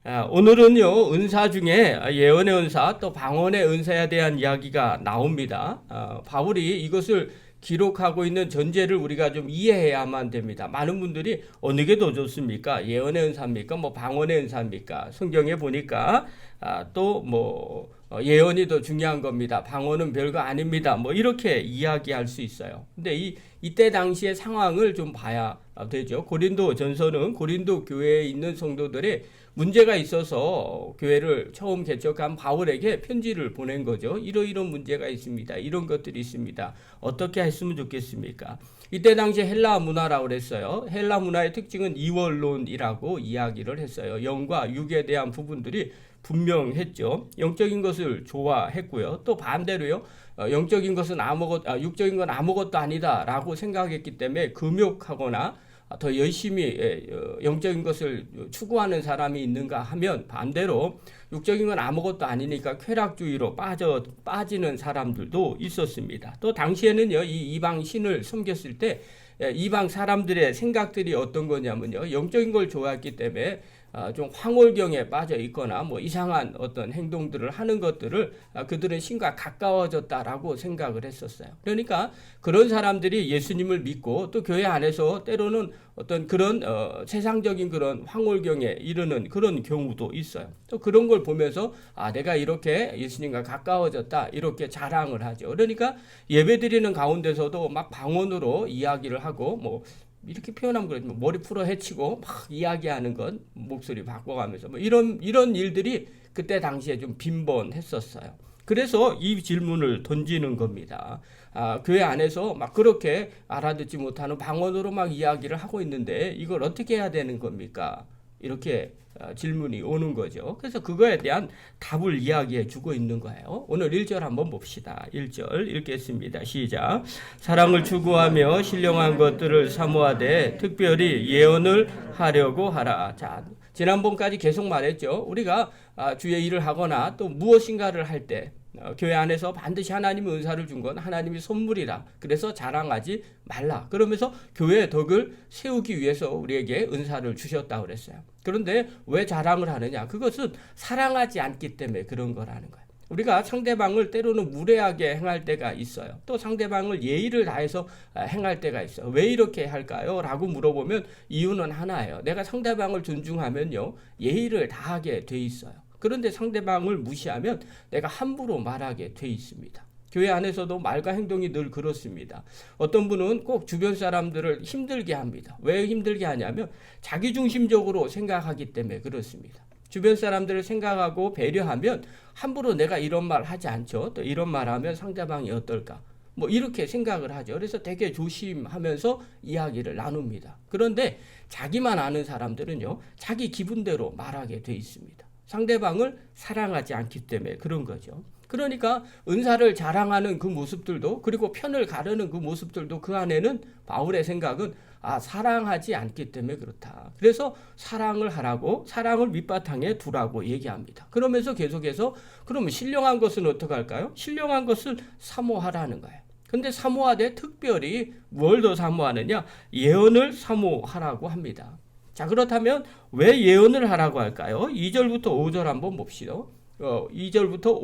오늘은요, 은사 중에 예언의 은사 또 방언의 은사에 대한 이야기가 나옵니다. 바울이 이것을 기록하고 있는 전제를 우리가 좀 이해해야만 됩니다. 많은 분들이 어느 게 더 좋습니까? 예언의 은사입니까? 뭐 방언의 은사입니까? 성경에 보니까 또 예언이 더 중요한 겁니다. 방언은 별거 아닙니다. 뭐 이렇게 이야기할 수 있어요. 근데 이때 당시의 상황을 좀 봐야 되죠. 고린도 전서는 고린도 교회에 있는 성도들의 문제가 있어서 교회를 처음 개척한 바울에게 편지를 보낸 거죠. 이런 문제가 있습니다. 이런 것들이 있습니다. 어떻게 했으면 좋겠습니까? 이때 당시 헬라 문화라고 그랬어요. 헬라 문화의 특징은 이원론이라고 이야기를 했어요. 영과 육에 대한 부분들이 분명했죠. 영적인 것을 좋아했고요. 또 반대로요. 영적인 것은 육적인 건 아무것도 아니다라고 생각했기 때문에 금욕하거나 더 열심히 영적인 것을 추구하는 사람이 있는가 하면 반대로 육적인 건 아무것도 아니니까 쾌락주의로 빠지는 사람들도 있었습니다. 또 당시에는요, 이 이방 신을 섬겼을 때 이방 사람들의 생각들이 어떤 거냐면요, 영적인 걸 좋아했기 때문에 좀 황홀경에 빠져 있거나 뭐 이상한 어떤 행동들을 하는 것들을 그들은 신과 가까워졌다라고 생각을 했었어요. 그러니까 그런 사람들이 예수님을 믿고 또 교회 안에서 때로는 어떤 그런 세상적인 그런 황홀경에 이르는 그런 경우도 있어요. 또 그런 걸 보면서 내가 이렇게 예수님과 가까워졌다 이렇게 자랑을 하죠. 그러니까 예배드리는 가운데서도 막 방언으로 이야기를 하고 뭐 이렇게 표현하면 그렇지만 머리 풀어 헤치고 막 이야기하는 건 목소리 바꿔가면서 뭐 이런 일들이 그때 당시에 좀 빈번했었어요. 그래서 이 질문을 던지는 겁니다. 교회 안에서 막 그렇게 알아듣지 못하는 방언으로 막 이야기를 하고 있는데 이걸 어떻게 해야 되는 겁니까? 이렇게 질문이 오는 거죠. 그래서 그거에 대한 답을 이야기해 주고 있는 거예요. 오늘 1절 한번 봅시다. 1절 읽겠습니다. 시작. 사랑을 추구하며 신령한 것들을 사모하되 특별히 예언을 하려고 하라. 자, 지난번까지 계속 말했죠. 우리가 주의 일을 하거나 또 무엇인가를 할 때 교회 안에서 반드시 하나님이 은사를 준 건 하나님의 선물이라. 그래서 자랑하지 말라. 그러면서 교회의 덕을 세우기 위해서 우리에게 은사를 주셨다고 그랬어요. 그런데 왜 자랑을 하느냐? 그것은 사랑하지 않기 때문에 그런 거라는 거예요. 우리가 상대방을 때로는 무례하게 행할 때가 있어요. 또 상대방을 예의를 다해서 행할 때가 있어요. 왜 이렇게 할까요? 라고 물어보면 이유는 하나예요. 내가 상대방을 존중하면요, 예의를 다하게 돼 있어요. 그런데 상대방을 무시하면 내가 함부로 말하게 돼 있습니다. 교회 안에서도 말과 행동이 늘 그렇습니다. 어떤 분은 꼭 주변 사람들을 힘들게 합니다. 왜 힘들게 하냐면 자기중심적으로 생각하기 때문에 그렇습니다. 주변 사람들을 생각하고 배려하면 함부로 내가 이런 말 하지 않죠. 또 이런 말 하면 상대방이 어떨까? 뭐 이렇게 생각을 하죠. 그래서 되게 조심하면서 이야기를 나눕니다. 그런데 자기만 아는 사람들은요, 자기 기분대로 말하게 돼 있습니다. 상대방을 사랑하지 않기 때문에 그런 거죠. 그러니까 은사를 자랑하는 그 모습들도, 그리고 편을 가르는 그 모습들도 그 안에는 바울의 생각은 사랑하지 않기 때문에 그렇다. 그래서 사랑을 하라고, 사랑을 밑바탕에 두라고 얘기합니다. 그러면서 계속해서 그러면 신령한 것은 어떻게 할까요? 신령한 것을 사모하라는 거예요. 근데 사모하되 특별히 뭘 더 사모하느냐? 예언을 사모하라고 합니다. 자, 그렇다면 왜 예언을 하라고 할까요? 2절부터 5절 한번 봅시다. 2절부터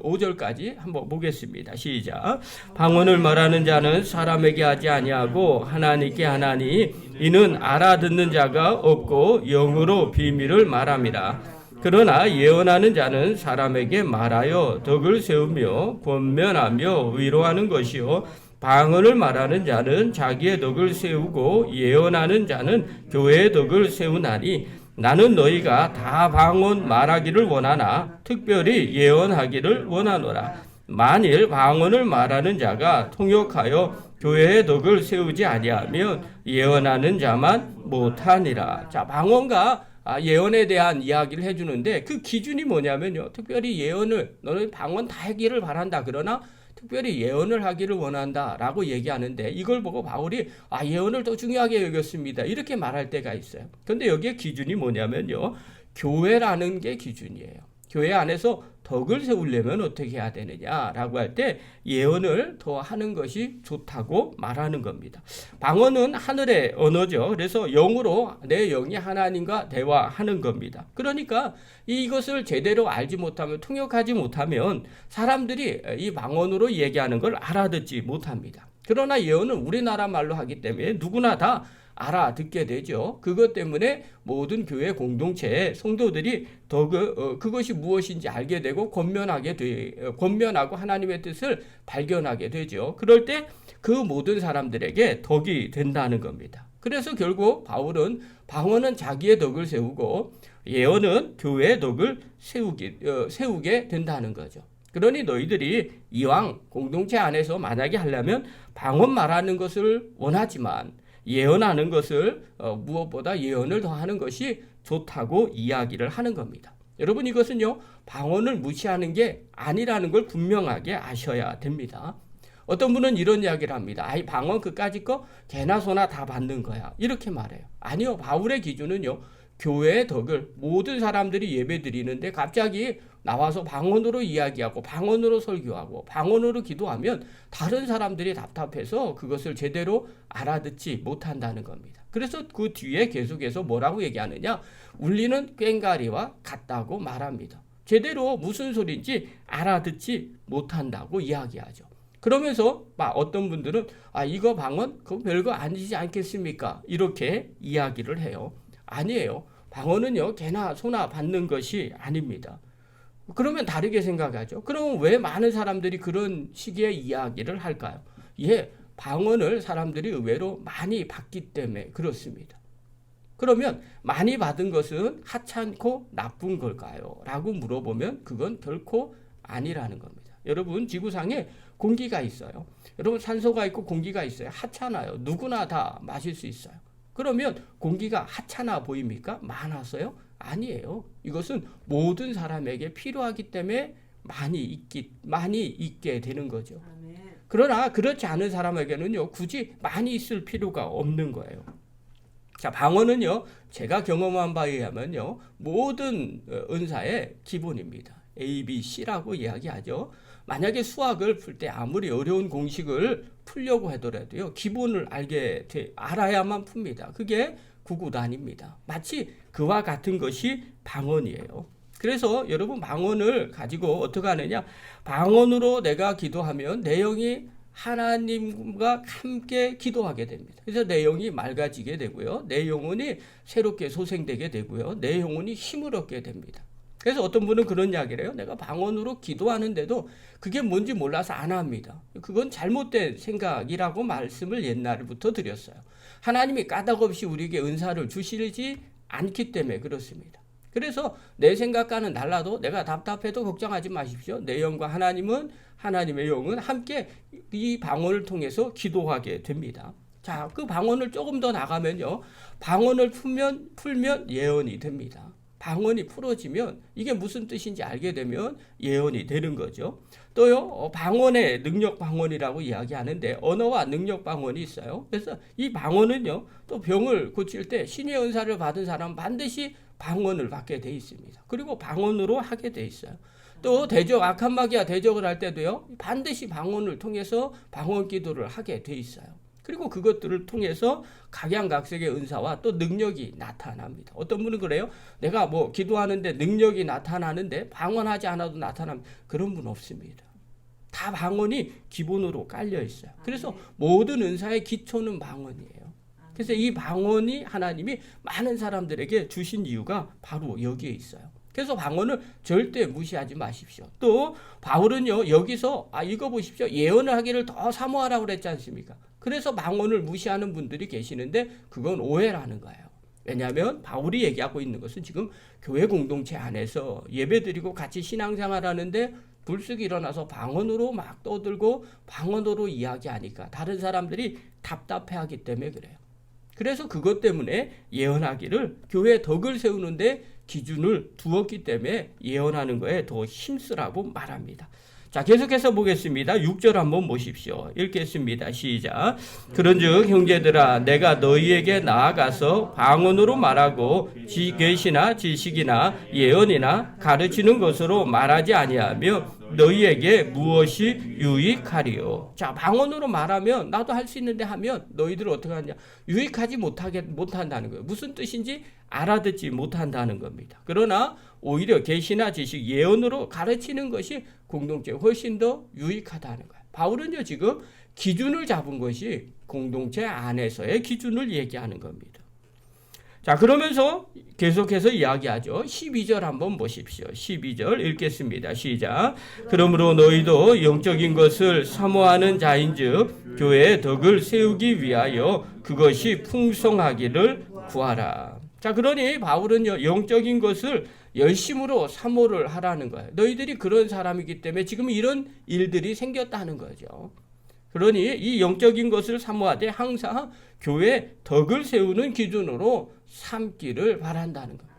5절까지 한번 보겠습니다. 시작. 방언을 말하는 자는 사람에게 하지 아니하고 하나님께 하나니 이는 알아듣는 자가 없고 영으로 비밀을 말함이라. 그러나 예언하는 자는 사람에게 말하여 덕을 세우며 권면하며 위로하는 것이요 방언을 말하는 자는 자기의 덕을 세우고 예언하는 자는 교회의 덕을 세우나니 나는 너희가 다 방언 말하기를 원하나 특별히 예언하기를 원하노라. 만일 방언을 말하는 자가 통역하여 교회의 덕을 세우지 아니하면 예언하는 자만 못하니라. 자, 방언과 예언에 대한 이야기를 해주는데 그 기준이 뭐냐면요, 특별히 예언을 너는 방언 다 하기를 바란다. 그러나 특별히 예언을 하기를 원한다라고 얘기하는데 이걸 보고 바울이 예언을 더 중요하게 여겼습니다. 이렇게 말할 때가 있어요. 그런데 여기에 기준이 뭐냐면요, 교회라는 게 기준이에요. 교회 안에서 덕을 세우려면 어떻게 해야 되느냐라고 할 때 예언을 더 하는 것이 좋다고 말하는 겁니다. 방언은 하늘의 언어죠. 그래서 영으로 내 영이 하나님과 대화하는 겁니다. 그러니까 이것을 제대로 알지 못하면, 통역하지 못하면 사람들이 이 방언으로 얘기하는 걸 알아듣지 못합니다. 그러나 예언은 우리나라 말로 하기 때문에 누구나 다 알아듣게 되죠. 그것 때문에 모든 교회 공동체의 성도들이 더 그것이 무엇인지 알게 되고 권면하고 하나님의 뜻을 발견하게 되죠. 그럴 때 그 모든 사람들에게 덕이 된다는 겁니다. 그래서 결국 바울은 방언은 자기의 덕을 세우고 예언은 교회의 덕을 세우게 된다는 거죠. 그러니 너희들이 이왕 공동체 안에서 만약에 하려면 방언 말하는 것을 원하지만 예언하는 것을 무엇보다 예언을 더하는 것이 좋다고 이야기를 하는 겁니다. 여러분, 이것은요, 방언을 무시하는 게 아니라는 걸 분명하게 아셔야 됩니다. 어떤 분은 이런 이야기를 합니다. 아이, 방언 그까짓 거 개나 소나 다 받는 거야, 이렇게 말해요. 아니요, 바울의 기준은요, 교회의 덕을 모든 사람들이 예배 드리는데 갑자기 나와서 방언으로 이야기하고 방언으로 설교하고 방언으로 기도하면 다른 사람들이 답답해서 그것을 제대로 알아듣지 못한다는 겁니다. 그래서 그 뒤에 계속해서 뭐라고 얘기하느냐? 울리는 꽹과리와 같다고 말합니다. 제대로 무슨 소리인지 알아듣지 못한다고 이야기하죠. 그러면서 어떤 분들은 이거 방언 그거 별거 아니지 않겠습니까? 이렇게 이야기를 해요. 아니에요. 방언은요, 개나 소나 받는 것이 아닙니다. 그러면 다르게 생각하죠. 그러면 왜 많은 사람들이 그런 식의 이야기를 할까요? 예, 방언을 사람들이 의외로 많이 받기 때문에 그렇습니다. 그러면 많이 받은 것은 하찮고 나쁜 걸까요? 라고 물어보면 그건 결코 아니라는 겁니다. 여러분, 지구상에 공기가 있어요. 여러분, 산소가 있고 공기가 있어요. 하찮아요. 누구나 다 마실 수 있어요. 그러면 공기가 하찮아 보입니까? 많아서요? 아니에요. 이것은 모든 사람에게 필요하기 때문에 많이 있게 되는 거죠. 그러나 그렇지 않은 사람에게는요, 굳이 많이 있을 필요가 없는 거예요. 자, 방언은요, 제가 경험한 바에 의하면요, 모든 은사의 기본입니다. A, B, C라고 이야기하죠. 만약에 수학을 풀 때 아무리 어려운 공식을 풀려고 하더라도요, 기본을 알아야만 풉니다. 그게 구구단입니다. 마치 그와 같은 것이 방언이에요. 그래서 여러분, 방언을 가지고 어떻게 하느냐? 방언으로 내가 기도하면 내 영이 하나님과 함께 기도하게 됩니다. 그래서 내 영이 맑아지게 되고요, 내 영혼이 새롭게 소생되게 되고요, 내 영혼이 힘을 얻게 됩니다. 그래서 어떤 분은 그런 이야기를 해요. 내가 방언으로 기도하는데도 그게 뭔지 몰라서 안 합니다. 그건 잘못된 생각이라고 말씀을 옛날부터 드렸어요. 하나님이 까닭없이 우리에게 은사를 주시지 않기 때문에 그렇습니다. 그래서 내 생각과는 달라도 내가 답답해도 걱정하지 마십시오. 내 영과 하나님의 영은 함께 이 방언을 통해서 기도하게 됩니다. 자, 그 방언을 조금 더 나가면요, 방언을 풀면 예언이 됩니다. 방언이 풀어지면 이게 무슨 뜻인지 알게 되면 예언이 되는 거죠. 또요, 방언의 능력 방언이라고 이야기하는데 언어와 능력 방언이 있어요. 그래서 이 방언은요, 또 병을 고칠 때 신의 은사를 받은 사람은 반드시 방언을 받게 돼 있습니다. 그리고 방언으로 하게 돼 있어요. 또 아칸마기아 대적을 할 때도요, 반드시 방언을 통해서 방언 기도를 하게 돼 있어요. 그리고 그것들을 통해서 각양각색의 은사와 또 능력이 나타납니다. 어떤 분은 그래요. 내가 기도하는데 능력이 나타나는데 방언하지 않아도 나타납니다. 그런 분 없습니다. 다 방언이 기본으로 깔려 있어요. 그래서 모든 은사의 기초는 방언이에요. 그래서 이 방언이 하나님이 많은 사람들에게 주신 이유가 바로 여기에 있어요. 그래서 방언을 절대 무시하지 마십시오. 또 바울은요, 여기서 이거 보십시오. 예언을 하기를 더 사모하라고 그랬지 않습니까? 그래서 방언을 무시하는 분들이 계시는데 그건 오해라는 거예요. 왜냐하면 바울이 얘기하고 있는 것은 지금 교회 공동체 안에서 예배드리고 같이 신앙생활 하는데 불쑥 일어나서 방언으로 막 떠들고 방언으로 이야기하니까 다른 사람들이 답답해하기 때문에 그래요. 그래서 그것 때문에 예언하기를 교회의 덕을 세우는데 기준을 두었기 때문에 예언하는 거에 더 힘쓰라고 말합니다. 자, 계속해서 보겠습니다. 6절 한번 보십시오. 읽겠습니다. 시작. 그런즉 형제들아 내가 너희에게 나아가서 방언으로 말하고 계시나 지식이나 예언이나 가르치는 것으로 말하지 아니하며 너희에게 무엇이 유익하리요. 자, 방언으로 말하면 나도 할 수 있는데 하면 너희들 어떻게 하냐? 유익하지 못한다는 거예요. 무슨 뜻인지 알아듣지 못한다는 겁니다. 그러나 오히려 계시나 지식, 예언으로 가르치는 것이 공동체에 훨씬 더 유익하다는 거예요. 바울은요 지금 기준을 잡은 것이 공동체 안에서의 기준을 얘기하는 겁니다. 자, 그러면서 계속해서 이야기하죠. 12절 한번 보십시오. 12절 읽겠습니다. 시작. 그러므로 너희도 영적인 것을 사모하는 자인즉 교회의 덕을 세우기 위하여 그것이 풍성하기를 구하라. 자, 그러니 바울은요 영적인 것을 열심으로 사모를 하라는 거예요. 너희들이 그런 사람이기 때문에 지금 이런 일들이 생겼다는 거죠. 그러니 이 영적인 것을 사모하되 항상 교회 덕을 세우는 기준으로 삼기를 바란다는 겁니다.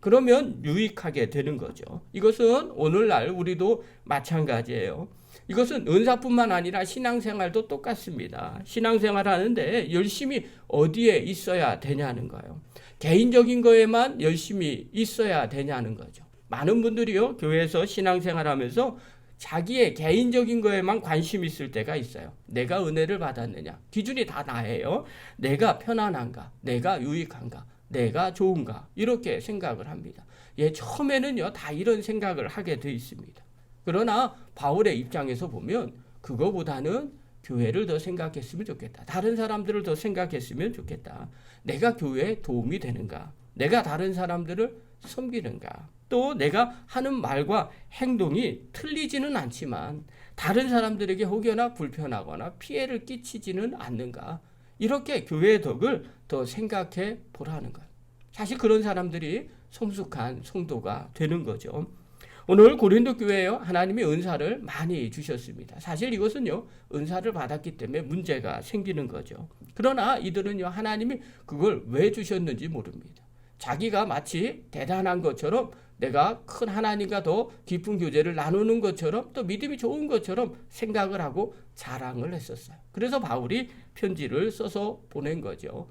그러면 유익하게 되는 거죠. 이것은 오늘날 우리도 마찬가지예요. 이것은 은사뿐만 아니라 신앙생활도 똑같습니다. 신앙생활 하는데 열심히 어디에 있어야 되냐는 거예요. 개인적인 거에만 열심히 있어야 되냐는 거죠. 많은 분들이요 교회에서 신앙생활 하면서 자기의 개인적인 거에만 관심 있을 때가 있어요. 내가 은혜를 받았느냐. 기준이 다 나예요. 내가 편안한가. 내가 유익한가. 내가 좋은가. 이렇게 생각을 합니다. 예, 처음에는요 다 이런 생각을 하게 돼 있습니다. 그러나 바울의 입장에서 보면 그거보다는 교회를 더 생각했으면 좋겠다. 다른 사람들을 더 생각했으면 좋겠다. 내가 교회에 도움이 되는가. 내가 다른 사람들을 섬기는가. 또 내가 하는 말과 행동이 틀리지는 않지만 다른 사람들에게 혹여나 불편하거나 피해를 끼치지는 않는가. 이렇게 교회의 덕을 더 생각해 보라는 거예요. 사실 그런 사람들이 성숙한 성도가 되는 거죠. 오늘 고린도 교회에요 하나님이 은사를 많이 주셨습니다. 사실 이것은요 은사를 받았기 때문에 문제가 생기는 거죠. 그러나 이들은요 하나님이 그걸 왜 주셨는지 모릅니다. 자기가 마치 대단한 것처럼 내가 큰 하나님과 더 깊은 교제를 나누는 것처럼 또 믿음이 좋은 것처럼 생각을 하고 자랑을 했었어요. 그래서 바울이 편지를 써서 보낸 거죠.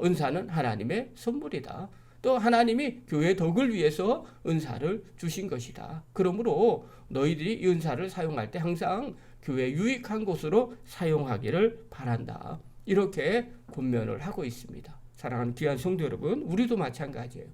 은사는 하나님의 선물이다. 또 하나님이 교회의 덕을 위해서 은사를 주신 것이다. 그러므로 너희들이 이 은사를 사용할 때 항상 교회 유익한 곳으로 사용하기를 바란다. 이렇게 권면을 하고 있습니다. 사랑하는 귀한 성도 여러분, 우리도 마찬가지예요.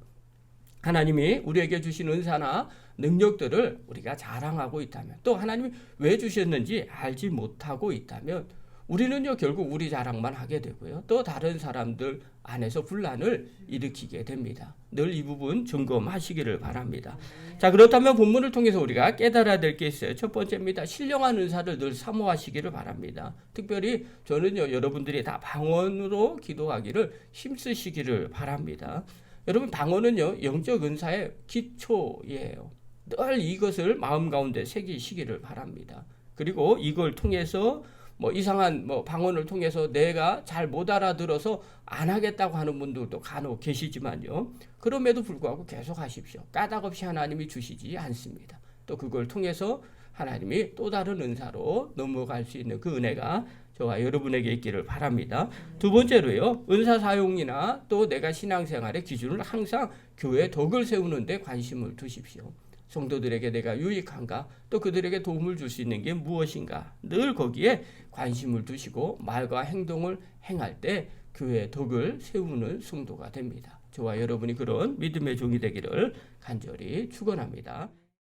하나님이 우리에게 주신 은사나 능력들을 우리가 자랑하고 있다면 또 하나님이 왜 주셨는지 알지 못하고 있다면 우리는요 결국 우리 자랑만 하게 되고요. 또 다른 사람들 안에서 분란을 일으키게 됩니다. 늘 이 부분 점검하시기를 바랍니다. 자, 그렇다면 본문을 통해서 우리가 깨달아야 될 게 있어요. 첫 번째입니다. 신령한 은사를 늘 사모하시기를 바랍니다. 특별히 저는요 여러분들이 다 방언으로 기도하기를 힘쓰시기를 바랍니다. 여러분 방언은요 영적 은사의 기초예요. 늘 이것을 마음 가운데 새기시기를 바랍니다. 그리고 이걸 통해서 이상한 방언을 통해서 내가 잘 못 알아들어서 안 하겠다고 하는 분들도 간혹 계시지만요. 그럼에도 불구하고 계속 하십시오. 까닭 없이 하나님이 주시지 않습니다. 또 그걸 통해서 하나님이 또 다른 은사로 넘어갈 수 있는 그 은혜가 저와 여러분에게 있기를 바랍니다. 두 번째로요. 은사 사용이나 또 내가 신앙생활의 기준을 항상 교회의 덕을 세우는 데 관심을 두십시오. 성도들에게 내가 유익한가? 또 그들에게 도움을 줄 수 있는 게 무엇인가? 늘 거기에 관심을 두시고 말과 행동을 행할 때 교회의 덕을 세우는 성도가 됩니다. 저와 여러분이 그런 믿음의 종이 되기를 간절히 축원합니다.